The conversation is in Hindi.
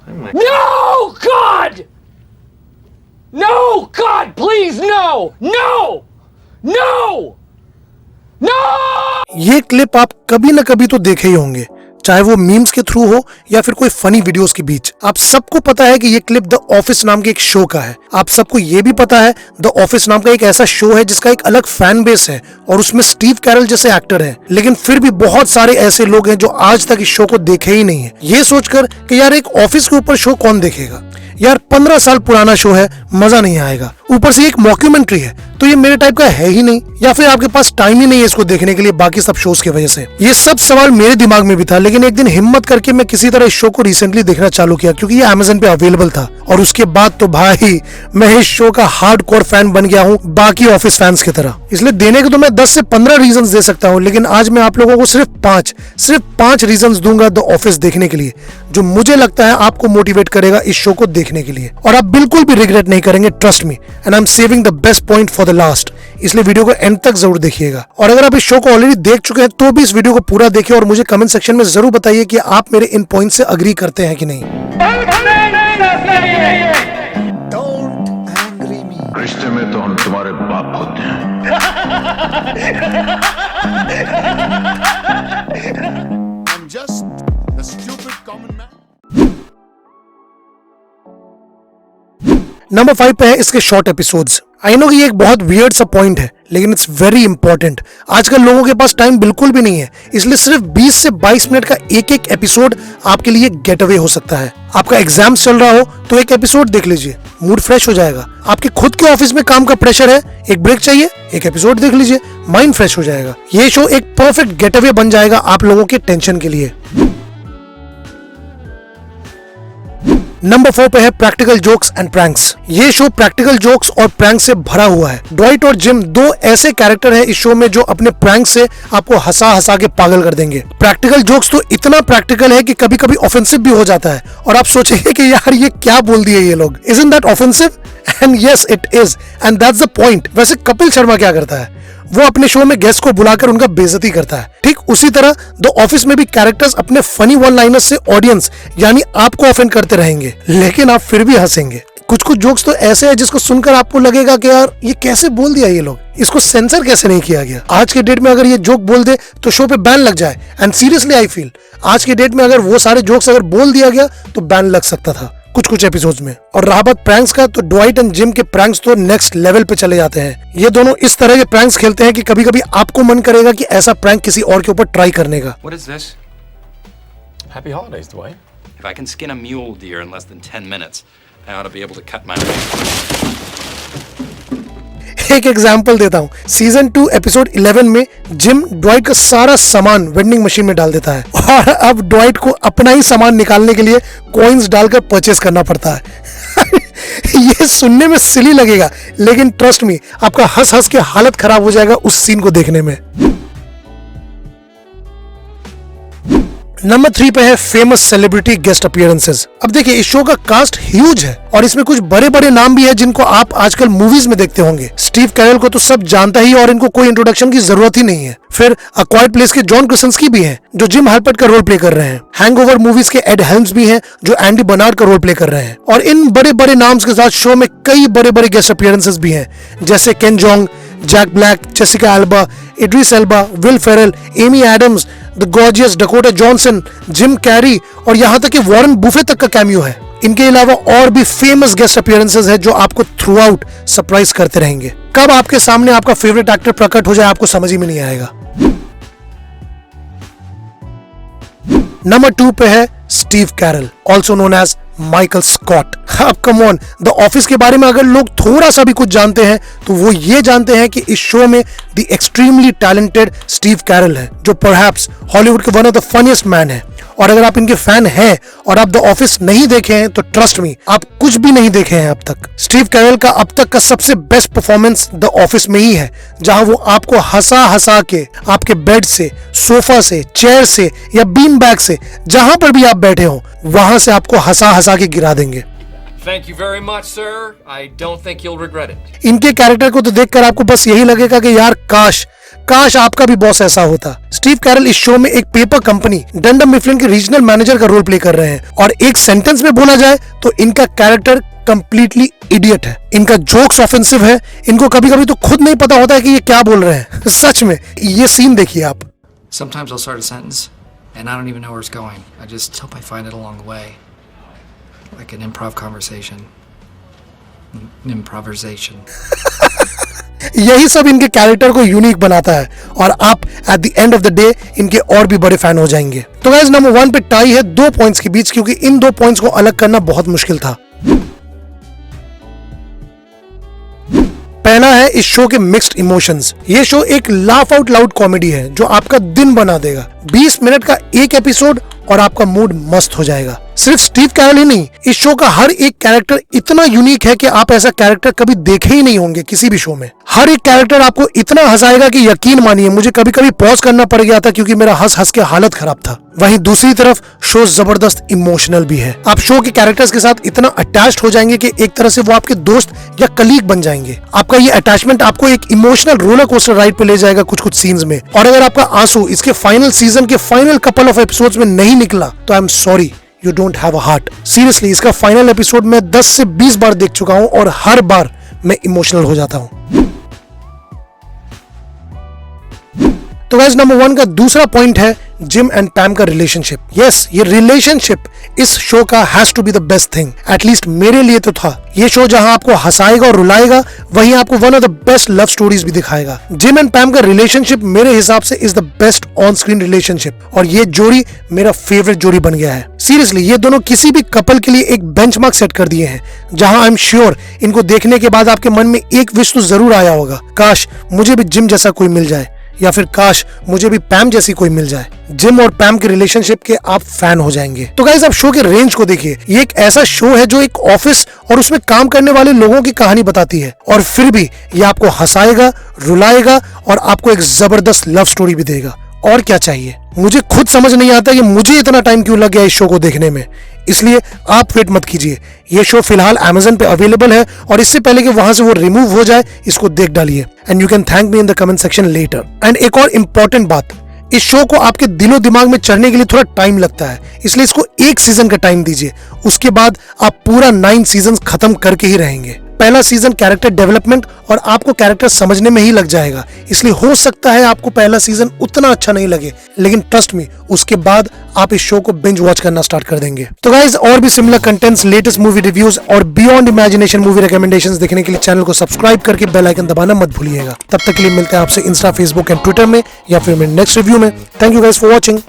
No, God! No, God, please, no! No! No! No! ये क्लिप आप कभी ना कभी तो देखे ही होंगे, चाहे वो मीम्स के थ्रू हो या फिर कोई फनी वीडियोस के बीच। आप सबको पता है कि ये क्लिप द ऑफिस नाम के एक शो का है। आप सबको ये भी पता है द ऑफिस नाम का एक ऐसा शो है जिसका एक अलग फैन बेस है और उसमें स्टीव कैरल जैसे एक्टर हैं। लेकिन फिर भी बहुत सारे ऐसे लोग हैं जो आज तक इस शो को देखे ही नहीं है, ये सोचकर कि यार एक ऑफिस के ऊपर शो कौन देखेगा, यार 15 साल पुराना शो है, मजा नहीं आएगा, ऊपर से एक मॉक्यूमेंट्री है तो ये मेरे टाइप का है ही नहीं, या फिर आपके पास टाइम ही नहीं है इसको देखने के लिए बाकी सब शोज की वजह से। ये सब सवाल मेरे दिमाग में भी था, लेकिन एक दिन हिम्मत करके मैं किसी तरह इस शो को रिसेंटली देखना चालू किया क्योंकि ये Amazon पे अवेलेबल था। और उसके बाद तो भाई मैं इस शो का हार्डकोर फैन बन गया हूँ बाकी ऑफिस फैंस की तरह। इसलिए देने के तो मैं 10 से 15 रीजन दे सकता हूँ, लेकिन आज मैं आप लोगों को सिर्फ 5 रीजन दूंगा द ऑफिस देखने के लिए, जो मुझे लगता है आपको मोटिवेट करेगा इस शो को देखने के लिए। और आप बिल्कुल भी रिग्रेट नहीं करेंगे, trust me, and I am saving the best point for the last. इसलिए वीडियो को एंड तक जरूर देखिएगा। और अगर आप इस शो को ऑलरेडी देख चुके हैं तो भी इस वीडियो को पूरा देखिए और मुझे कमेंट सेक्शन में जरूर बताइए कि आप मेरे इन पॉइंट से अग्री करते हैं कि नहीं। रिश्ते में तो हम तुम्हारे बाप होते हैं। I'm just a stupid common man. Number 5 पे है इसके शॉर्ट एपिसोड्स। आई नो कि ये एक बहुत वियर्ड सा पॉइंट है, लेकिन इट्स वेरी इंपॉर्टेंट। आजकल लोगों के पास टाइम बिल्कुल भी नहीं है, इसलिए सिर्फ 20 से 22 मिनट का एक एक एपिसोड आपके लिए गेट अवे हो सकता है। आपका एग्जाम चल रहा हो तो एक एपिसोड देख लीजिए, मूड फ्रेश हो जाएगा। आपके खुद के ऑफिस में काम का प्रेशर है, एक ब्रेक चाहिए, एक एपिसोड देख लीजिए, माइंड फ्रेश हो जाएगा। ये शो एक परफेक्ट गेट अवे बन जाएगा आप लोगों के टेंशन के लिए। नंबर 4 पे है प्रैक्टिकल जोक्स एंड प्रैंक्स। ये शो प्रैक्टिकल जोक्स और प्रैंक से भरा हुआ है। ड्वाइट और जिम दो ऐसे कैरेक्टर हैं इस शो में जो अपने प्रैंक से आपको हंसा हंसा के पागल कर देंगे। प्रैक्टिकल जोक्स तो इतना प्रैक्टिकल है कि कभी कभी ऑफेंसिव भी हो जाता है और आप सोचेंगे कि यार ये क्या बोल दिए ये लोग, isn't that offensive? And yes it is, and that's the point. वैसे कपिल शर्मा क्या करता है, वो अपने शो में गेस्ट को बुलाकर उनका बेइज्जती करता है। ठीक उसी तरह द ऑफिस में भी कैरेक्टर्स अपने फनी वन लाइनर्स से ऑडियंस यानी आपको ऑफेंड करते रहेंगे, लेकिन आप फिर भी हंसेंगे। कुछ कुछ जोक्स तो ऐसे हैं जिसको सुनकर आपको लगेगा कि यार ये कैसे बोल दिया ये लोग, इसको सेंसर कैसे नहीं किया गया। आज के डेट में अगर ये जोक बोल दे तो शो पे बैन लग जाए, एंड सीरियसली आई फील आज के डेट में अगर वो सारे जोक्स अगर बोल दिया गया तो बैन लग सकता था कुछ एपिसोड्स में। और रहा बात प्रैंक्स का, तो ड्वाइट एंड जिम के प्रैंक्स तो नेक्स्ट लेवल पे चले जाते हैं। ये दोनों इस तरह के प्रैंक्स खेलते हैं कि कभी कभी आपको मन करेगा कि ऐसा प्रैंक किसी और के ऊपर ट्राई करने का। What is this? Happy holidays, Dwight. If I can skin a mule deer in less than 10 minutes, I ought to be able to cut my way. एक एग्जाम्पल देता हूँ, सीजन 2 एपिसोड 11 में जिम ड्वाइट का सारा सामान वेंडिंग मशीन में डाल देता है और अब ड्वाइट को अपना ही सामान निकालने के लिए कॉइन्स डालकर परचेस करना पड़ता है। ये सुनने में सिली लगेगा, लेकिन ट्रस्ट मी आपका हंस हंस के हालत खराब हो जाएगा उस सीन को देखने में। नंबर 3 पे है फेमस सेलिब्रिटी गेस्ट अपीयरेंसेस। अब देखिए इस शो का कास्ट ह्यूज है और इसमें कुछ बड़े बड़े नाम भी है जिनको आप आजकल मूवीज में देखते होंगे। स्टीव कैरल को तो सब जानता ही और इनको कोई इंट्रोडक्शन की जरूरत ही नहीं है। फिर अ क्वाइट प्लेस के जॉन क्रासिंस्की भी हैं जो जिम हार्पेट का रोल प्ले कर रहे हैं। हैंगओवर मूवीज के एड हेल्म्स भी हैं जो एंडी बर्नार्ड का रोल प्ले कर रहे हैं। और इन बड़े बड़े नाम्स के साथ शो में कई बड़े बड़े गेस्ट अपीयरेंसेस भी हैं, जैसे Ken Jeong, Jack Black, Jessica Alba, Idris Elba, Will Ferrell, Amy Adams, the gorgeous Dakota Johnson, Jim Carrey और यहाँ तक कि वॉरेन बुफे तक का कैमियो है। इनके अलावा और भी फेमस गेस्ट अपीयरेंसेस है जो आपको थ्रू आउट सरप्राइज करते रहेंगे। कब आपके सामने आपका फेवरेट एक्टर प्रकट हो जाए आपको समझ ही में नहीं आएगा। नंबर 2 पे है Steve Carell, also known as Michael Scott. अब कम ऑन, द ऑफिस के बारे में अगर लोग थोड़ा सा भी कुछ जानते हैं तो वो ये जानते हैं कि इस शो में the extremely talented Steve Carol है, जो परहैप्स हॉलीवुड के one of the funniest man है। और अगर आप इनके फैन हैं और आप द ऑफिस नहीं देखे हैं तो ट्रस्ट मी आप कुछ भी नहीं देखे हैं अब तक। स्टीव कैरल का अब तक का सबसे बेस्ट परफॉर्मेंस द ऑफिस में ही है, जहां वो आपको हंसा हंसा के आपके बेड से, सोफा से, चेयर से या बीन बैग से, जहां पर भी आप बैठे हो वहां से आपको हंसा हंसा के गिरा देंगे। Thank you very much, sir. I don't think you'll regret it. इनके कैरेक्टर को तो देखकर आपको बस यही लगेगा कि यार काश काश आपका भी बॉस ऐसा होता। स्टीव कैरल इस शो में एक पेपर कंपनी डंडर मिफलिन के रीजनल मैनेजर का रोल प्ले कर रहे हैं और एक सेंटेंस में बोला जाए तो इनका कैरेक्टर कंप्लीटली इडियट है। इनका जोक्स ऑफेंसिव है, इनको कभी कभी तो खुद नहीं पता होता है कि ये क्या बोल रहे हैं। सच में ये सीन देखिए आप। Sometimes I'll start a sentence and I don't even know where it's going. I just hope I find it along the way. Like an improv conversation. Improvisation. यही सब इनके कैरेक्टर को यूनिक बनाता है और आप at the end of the day इनके और भी बड़े फैन हो जाएंगे। तो गाइस नंबर 1 पे टाई है 2 पॉइंट्स के बीच, क्योंकि इन 2 पॉइंट्स को अलग करना बहुत मुश्किल था। पहला है इस शो के मिक्स्ड इमोशंस। ये शो एक लाफ आउट लाउड कॉमेडी है जो आपका दिन बना देगा। 20 मिनट का एक एपिसोड और आपका मूड मस्त हो जाएगा। सिर्फ स्टीव कैरल ही नहीं, इस शो का हर एक कैरेक्टर इतना यूनिक है कि आप ऐसा कैरेक्टर कभी देखे ही नहीं होंगे किसी भी शो में। हर एक कैरेक्टर आपको इतना हंसाएगा कि यकीन मानिए मुझे कभी कभी पॉज करना पड़ गया था क्योंकि मेरा हंस हंस के हालत खराब था। वहीं दूसरी तरफ शो जबरदस्त इमोशनल भी है। आप शो के कैरेक्टर्स के साथ इतना अटैच्ड हो जाएंगे कि एक तरह से वो आपके दोस्त या कलीग बन जाएंगे। आपका ये अटैचमेंट आपको एक इमोशनल रोलर कोस्टर राइड पे ले जाएगा कुछ कुछ सीन्स में। और अगर आपका आंसू इसके फाइनल सीजन के फाइनल कपल ऑफ एपिसोड्स में नहीं निकला तो I am sorry, you don't have a heart. Seriously इसका फाइनल एपिसोड मैं 10 से 20 बार देख चुका हूं और हर बार मैं इमोशनल हो जाता हूं। तो गाइस नंबर 1 का दूसरा पॉइंट है जिम एंड पैम का रिलेशनशिप। यस, ये रिलेशनशिप इस शो का has to be the best thing, at least मेरे लिए तो था। ये शो जहां आपको हंसाएगा और रुलाएगा, वहीं आपको one of the best love stories भी दिखाएगा। जिम एंड पैम का रिलेशनशिप मेरे हिसाब से is the best on screen relationship और ये जोड़ी मेरा फेवरेट जोड़ी बन गया है। सीरियसली ये दोनों किसी भी कपल के लिए एक बेंचमार्क सेट कर दिए हैं, जहां आई एम श्योर इनको देखने के बाद आपके मन में एक विश तो जरूर आया होगा, काश मुझे भी जिम जैसा कोई मिल जाए, या फिर काश मुझे भी पैम जैसी कोई मिल जाए। जिम और पैम के रिलेशनशिप के आप फैन हो जाएंगे। तो गाइस आप शो के रेंज को देखिए, ये एक ऐसा शो है जो एक ऑफिस और उसमें काम करने वाले लोगों की कहानी बताती है और फिर भी ये आपको हंसाएगा, रुलाएगा और आपको एक जबरदस्त लव स्टोरी भी देगा। और क्या चाहिए? मुझे खुद समझ नहीं आता कि मुझे इतना टाइम क्यों लग गया इस शो को देखने में, इसलिए आप वेट मत कीजिए। ये शो फिलहाल Amazon पे अवेलेबल है और इससे पहले कि वहां से वो रिमूव हो जाए इसको देख डालिए and you can thank me in the comment section later. And एक और इम्पोर्टेंट बात, इस शो को आपके दिलो दिमाग में चढ़ने के लिए थोड़ा टाइम लगता है, इसलिए इसको 1 सीजन का टाइम दीजिए। उसके बाद आप पूरा 9 सीजन खत्म करके ही रहेंगे। पहला सीजन कैरेक्टर डेवलपमेंट और आपको कैरेक्टर समझने में ही लग जाएगा, इसलिए हो सकता है आपको पहला सीजन उतना अच्छा नहीं लगे, लेकिन ट्रस्ट मी उसके बाद आप इस शो को बिंज वॉच करना स्टार्ट कर देंगे। तो गाइज और भी similar contents, latest movie reviews और बियॉन्ड इमेजिनेशन मूवी रिकमेंडेशंस देखने के लिए चैनल को सब्सक्राइब करके बेल आइकन दबाना मत भूलिएगा। तब तक के लिए मिलते हैं आपसे इंस्टा, फेसबुक एंड ट्विटर में या फिर मेरे नेक्स्ट रिव्यू में। Thank you guys for watching.